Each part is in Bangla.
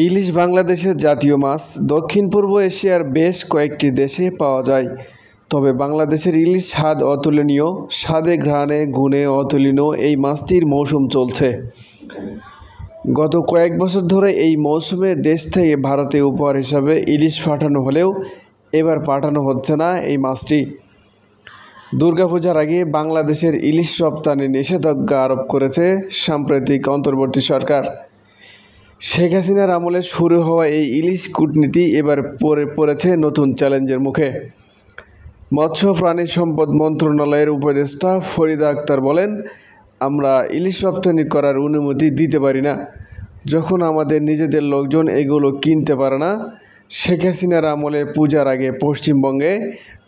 ইলিশ বাংলাদেশের জাতীয় মাছ। দক্ষিণ পূর্ব এশিয়ার বেশ কয়েকটি দেশে পাওয়া যায়, তবে বাংলাদেশের ইলিশ স্বাদ অতুলনীয়। স্বাদে, ঘ্রাণে, গুণে অতুলনীয় এই মাছটির মৌসুম চলছে। গত কয়েক বছর ধরে এই মৌসুমে দেশ থেকে ভারতে উপহার হিসাবে ইলিশ পাঠানো হলেও এবার পাঠানো হচ্ছে না এই মাছটি। দুর্গাপূজার আগে বাংলাদেশের ইলিশ রপ্তানি নিষেধাজ্ঞা আরোপ করেছে সাম্প্রতিক অন্তর্বর্তী সরকার। শেখ হাসিনার আমলে শুরু হওয়া এই ইলিশ কূটনীতি এবার পড়েছে নতুন চ্যালেঞ্জের মুখে। মৎস্য প্রাণী সম্পদ মন্ত্রণালয়ের উপদেষ্টা ফরিদা আক্তার বলেন, আমরা ইলিশ রপ্তানি করার অনুমতি দিতে পারি না যখন আমাদের নিজেদের লোকজন এগুলো কিনতে পারে না। শেখ হাসিনার আমলে পূজার আগে পশ্চিমবঙ্গে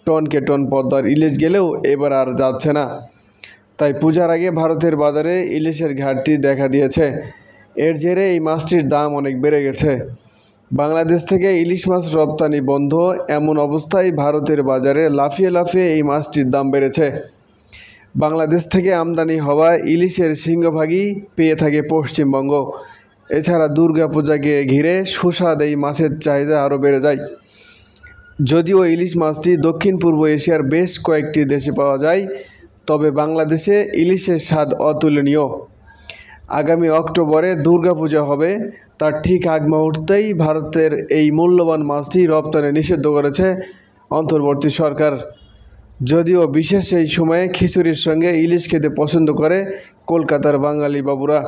টনকে টন পদ্মার ইলিশ গেলেও এবার আর যাচ্ছে না। তাই পূজার আগে ভারতের বাজারে ইলিশের ঘাটতি দেখা দিয়েছে। এর জেরে এই মাছটির দাম অনেক বেড়ে গেছে। বাংলাদেশ থেকে ইলিশ মাছ রপ্তানি বন্ধ, এমন অবস্থায় ভারতের বাজারে লাফিয়ে লাফিয়ে এই মাছটির দাম বেড়েছে। বাংলাদেশ থেকে আমদানি হওয়া ইলিশের সিংহভাগই পেয়ে থাকে পশ্চিমবঙ্গ। এছাড়া দুর্গাপূজাকে ঘিরে সুস্বাদু এই মাছের চাহিদা আরও বেড়ে যায়। যদিও ইলিশ মাছটি দক্ষিণ পূর্ব এশিয়ার বেশ কয়েকটি দেশে পাওয়া যায়, তবে বাংলাদেশে ইলিশের স্বাদ অতুলনীয়। আগামী অক্টোবরে দুর্গাপূজা হবে, তার ঠিক আগ মুহূর্তেই ভারতের এই মূল্যবান মাছটি রপ্তানি নিষিদ্ধ করেছে অন্তর্বর্তী সরকার। যদিও বিশেষ এই সময়ে খিচুড়ির সঙ্গে ইলিশ খেতে পছন্দ করে কলকাতার বাঙালি বাবুরা।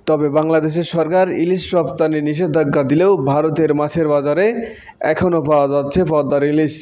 তবে বাংলাদেশের সরকার ইলিশ রপ্তানি নিষেধাজ্ঞা দিলেও ভারতের মাছের বাজারে এখনও পাওয়া যাচ্ছে পদ্মার ইলিশ।